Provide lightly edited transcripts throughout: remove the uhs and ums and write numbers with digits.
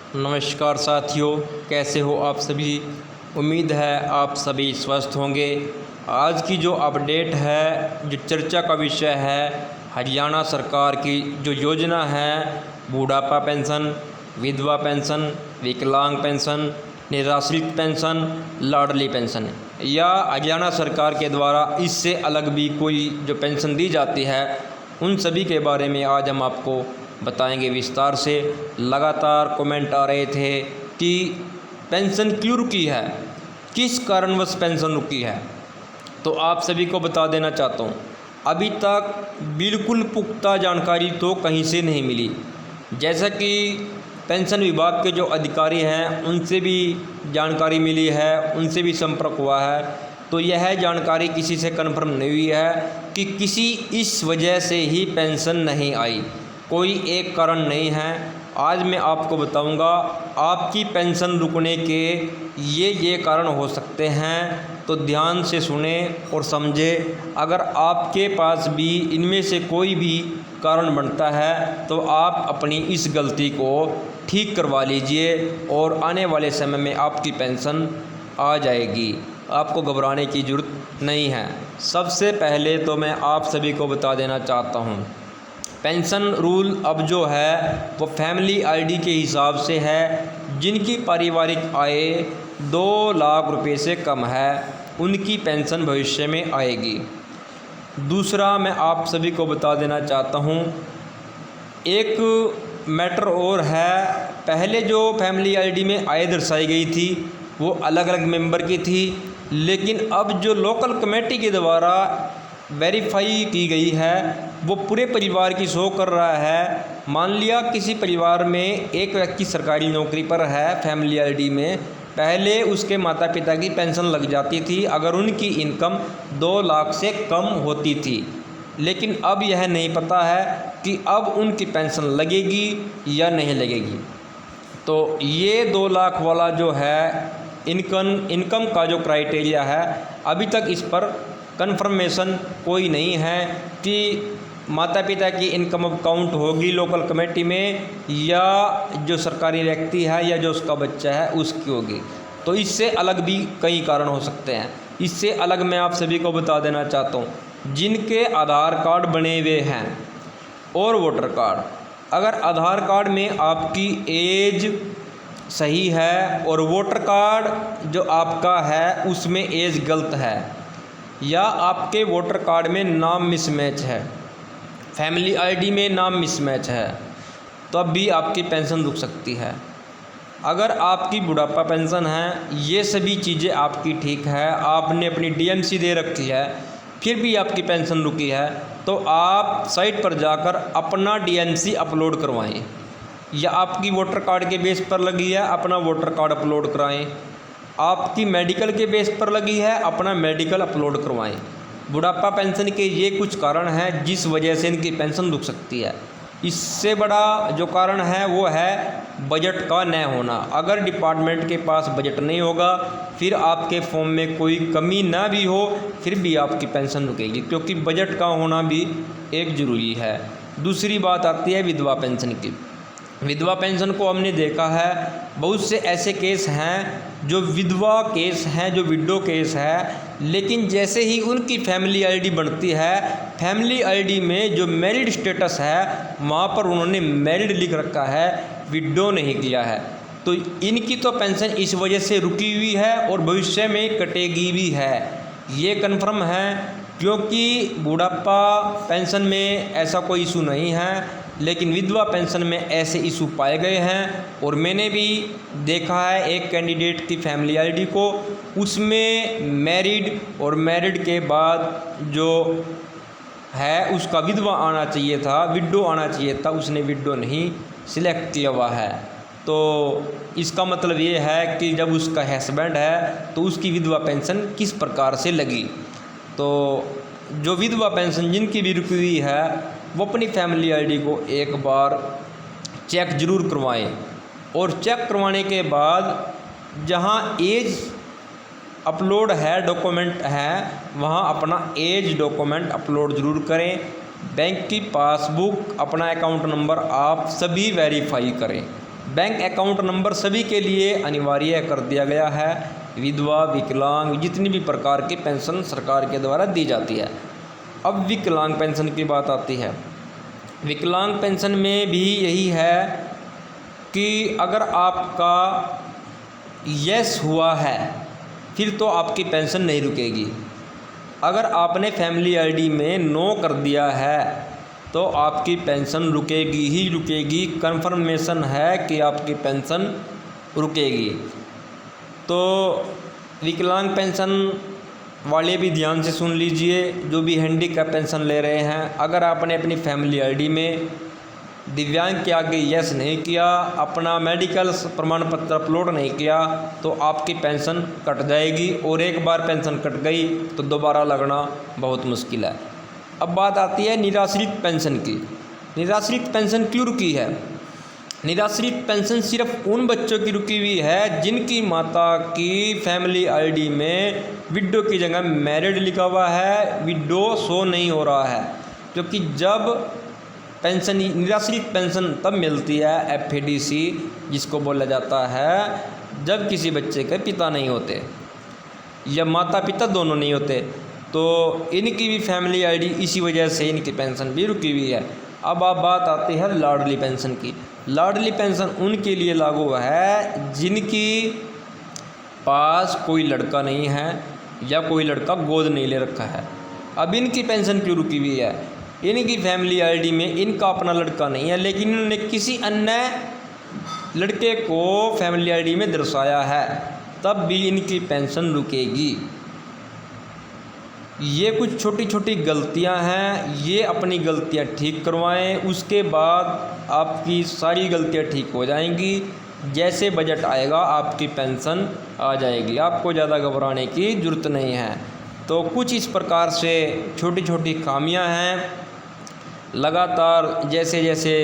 नमस्कार साथियों, कैसे हो आप सभी। उम्मीद है आप सभी स्वस्थ होंगे। आज की जो अपडेट है, जो चर्चा का विषय है, हरियाणा सरकार की जो योजना है, बुढ़ापा पेंशन, विधवा पेंशन, विकलांग पेंशन, निराश्रित पेंशन, लाडली पेंशन, या हरियाणा सरकार के द्वारा इससे अलग भी कोई जो पेंशन दी जाती है, उन सभी के बारे में आज हम आपको बताएंगे विस्तार से। लगातार कमेंट आ रहे थे कि पेंशन क्यों रुकी है, किस कारणवश पेंशन रुकी है। तो आप सभी को बता देना चाहता हूँ, अभी तक बिल्कुल पुख्ता जानकारी तो कहीं से नहीं मिली। जैसा कि पेंशन विभाग के जो अधिकारी हैं उनसे भी जानकारी मिली है, उनसे भी संपर्क हुआ है, तो यह जानकारी किसी से कन्फर्म नहीं हुई है कि किसी इस वजह से ही पेंशन नहीं आई। कोई एक कारण नहीं है। आज मैं आपको बताऊंगा आपकी पेंशन रुकने के ये कारण हो सकते हैं, तो ध्यान से सुने और समझे। अगर आपके पास भी इनमें से कोई भी कारण बनता है तो आप अपनी इस गलती को ठीक करवा लीजिए और आने वाले समय में आपकी पेंशन आ जाएगी। आपको घबराने की ज़रूरत नहीं है। सबसे पहले तो मैं आप सभी को बता देना चाहता हूँ, पेंशन रूल अब जो है वो फैमिली आईडी के हिसाब से है। जिनकी पारिवारिक आय 2 लाख रुपए से कम है उनकी पेंशन भविष्य में आएगी। दूसरा मैं आप सभी को बता देना चाहता हूँ, एक मैटर और है। पहले जो फैमिली आईडी में आय दर्शाई गई थी वो अलग अलग मेंबर की थी, लेकिन अब जो लोकल कमेटी के द्वारा वेरीफाई की गई है वो पूरे परिवार की शो कर रहा है। मान लिया किसी परिवार में एक व्यक्ति सरकारी नौकरी पर है, फैमिली आईडी में पहले उसके माता पिता की पेंशन लग जाती थी अगर उनकी इनकम 2 लाख से कम होती थी, लेकिन अब यह नहीं पता है कि अब उनकी पेंशन लगेगी या नहीं लगेगी। तो ये 2 लाख वाला जो है इनकम का जो क्राइटेरिया है, अभी तक इस पर कन्फर्मेशन कोई नहीं है कि माता पिता की इनकम अब काउंट होगी लोकल कमेटी में या जो सरकारी व्यक्ति है या जो उसका बच्चा है उसकी होगी। तो इससे अलग भी कई कारण हो सकते हैं। इससे अलग मैं आप सभी को बता देना चाहता हूँ, जिनके आधार कार्ड बने हुए हैं और वोटर कार्ड, अगर आधार कार्ड में आपकी एज सही है और वोटर कार्ड जो आपका है उसमें एज गलत है, या आपके वोटर कार्ड में नाम मिसमैच है, फैमिली आईडी में नाम मिसमैच है, तो अब भी आपकी पेंशन रुक सकती है। अगर आपकी बुढ़ापा पेंशन है, ये सभी चीज़ें आपकी ठीक है, आपने अपनी डीएमसी दे रखी है, फिर भी आपकी पेंशन रुकी है, तो आप साइट पर जाकर अपना डीएमसी अपलोड करवाएं, या आपकी वोटर कार्ड के बेस पर लगी है अपना वोटर कार्ड अपलोड कराएं, आपकी मेडिकल के बेस पर लगी है अपना मेडिकल अपलोड करवाएं। बुढ़ापा पेंशन के ये कुछ कारण हैं जिस वजह से इनकी पेंशन रुक सकती है। इससे बड़ा जो कारण है वो है बजट का न होना। अगर डिपार्टमेंट के पास बजट नहीं होगा, फिर आपके फॉर्म में कोई कमी ना भी हो, फिर भी आपकी पेंशन रुकेगी, क्योंकि बजट का होना भी एक ज़रूरी है। दूसरी बात आती है विधवा पेंशन की। विधवा पेंशन को हमने देखा है, बहुत से ऐसे केस हैं जो विधवा केस हैं, जो विडो केस है, लेकिन जैसे ही उनकी फैमिली आईडी बनती है, फैमिली आईडी में जो मैरिड स्टेटस है वहाँ पर उन्होंने मैरिड लिख रखा है, विडो नहीं किया है। तो इनकी तो पेंशन इस वजह से रुकी हुई है और भविष्य में कटेगी भी है, ये कन्फर्म है। क्योंकि बुढ़ापा पेंशन में ऐसा कोई इशू नहीं है, लेकिन विधवा पेंशन में ऐसे इशू पाए गए हैं। और मैंने भी देखा है एक कैंडिडेट की फैमिली आईडी को, उसमें मैरिड और मैरिड के बाद जो है उसका विधवा आना चाहिए था, विडो आना चाहिए था, उसने विडो नहीं सिलेक्ट किया हुआ है। तो इसका मतलब ये है कि जब उसका हस्बैंड है तो उसकी विधवा पेंशन किस प्रकार से लगी। तो जो विधवा पेंशन जिनकी भी रुकी हुई है वो अपनी फैमिली आईडी को एक बार चेक ज़रूर करवाएं, और चेक करवाने के बाद जहां एज अपलोड है, डॉक्यूमेंट है, वहां अपना एज डॉक्यूमेंट अपलोड ज़रूर करें। बैंक की पासबुक, अपना अकाउंट नंबर आप सभी वेरीफाई करें। बैंक अकाउंट नंबर सभी के लिए अनिवार्य कर दिया गया है। विधवा, विकलांग, जितनी भी प्रकार की पेंशन सरकार के द्वारा दी जाती है। अब विकलांग पेंशन की बात आती है। विकलांग पेंशन में भी यही है कि अगर आपका यस हुआ है फिर तो आपकी पेंशन नहीं रुकेगी। अगर आपने फैमिली आईडी में नो कर दिया है तो आपकी पेंशन रुकेगी ही रुकेगी। कन्फर्मेशन है कि आपकी पेंशन रुकेगी। तो विकलांग पेंशन वाले भी ध्यान से सुन लीजिए, जो भी हैंडीकैप पेंशन ले रहे हैं। अगर आपने अपनी फैमिली आईडी में दिव्यांग के आगे यस नहीं किया, अपना मेडिकल प्रमाण पत्र अपलोड नहीं किया, तो आपकी पेंशन कट जाएगी। और एक बार पेंशन कट गई तो दोबारा लगना बहुत मुश्किल है। अब बात आती है निराश्रित पेंशन की। निराश्रित पेंशन क्यों रुकी है? निराश्रित पेंशन सिर्फ उन बच्चों की रुकी हुई है जिनकी माता की फैमिली आईडी में विडो की जगह मैरिड लिखा हुआ है, विडो शो नहीं हो रहा है। क्योंकि जब पेंशन, निराश्रित पेंशन तब मिलती है, एफएडीसी जिसको बोला जाता है, जब किसी बच्चे के पिता नहीं होते या माता पिता दोनों नहीं होते। तो इनकी भी फैमिली आईडी इसी वजह से इनकी पेंशन भी रुकी हुई है। अब बात आती है लाडली पेंशन की। लाडली पेंशन उनके लिए लागू है जिनकी पास कोई लड़का नहीं है या कोई लड़का गोद नहीं ले रखा है। अब इनकी पेंशन क्यों रुकी हुई है? इनकी फैमिली आईडी में इनका अपना लड़का नहीं है, लेकिन इन्होंने किसी अन्य लड़के को फैमिली आईडी में दर्शाया है, तब भी इनकी पेंशन रुकेगी। ये कुछ छोटी छोटी गलतियां हैं, ये अपनी गलतियां ठीक करवाएं, उसके बाद आपकी सारी गलतियां ठीक हो जाएंगी। जैसे बजट आएगा आपकी पेंशन आ जाएगी, आपको ज़्यादा घबराने की ज़रूरत नहीं है। तो कुछ इस प्रकार से छोटी छोटी खामियां हैं। लगातार जैसे जैसे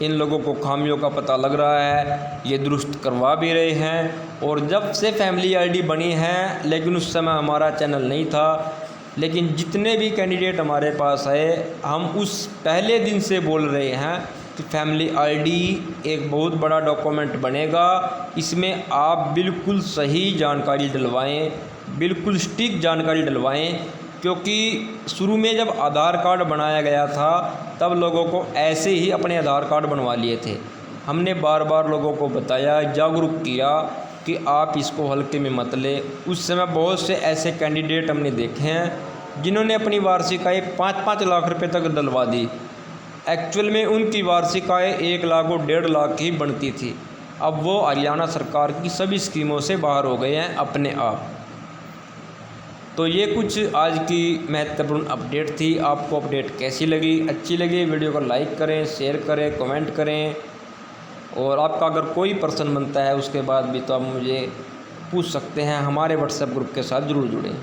इन लोगों को खामियों का पता लग रहा है, ये दुरुस्त करवा भी रहे हैं। और जब से फैमिली आईडी बनी है, लेकिन उस समय हमारा चैनल नहीं था, लेकिन जितने भी कैंडिडेट हमारे पास आए, हम उस पहले दिन से बोल रहे हैं कि फैमिली आईडी एक बहुत बड़ा डॉक्यूमेंट बनेगा। इसमें आप बिल्कुल सही जानकारी डलवाएं, बिल्कुल सटीक जानकारी डलवाएं। क्योंकि शुरू में जब आधार कार्ड बनाया गया था तब लोगों को ऐसे ही अपने आधार कार्ड बनवा लिए थे। हमने बार बार लोगों को बताया, जागरूक किया कि आप इसको हल्के में मत ले। उस समय बहुत से ऐसे कैंडिडेट हमने देखे हैं जिन्होंने अपनी वार्षिक आय 5-5 लाख रुपए तक डलवा दी। एक्चुअल में उनकी वार्षिक आय 1 लाख और 1.5 लाख ही बनती थी। अब वो हरियाणा सरकार की सभी स्कीमों से बाहर हो गए हैं अपने आप। तो ये कुछ आज की महत्वपूर्ण अपडेट थी। आपको अपडेट कैसी लगी? अच्छी लगी वीडियो को लाइक करें, शेयर करें, कमेंट करें। और आपका अगर कोई प्रश्न बनता है उसके बाद भी तो आप मुझे पूछ सकते हैं। हमारे व्हाट्सएप ग्रुप के साथ ज़रूर जुड़ें।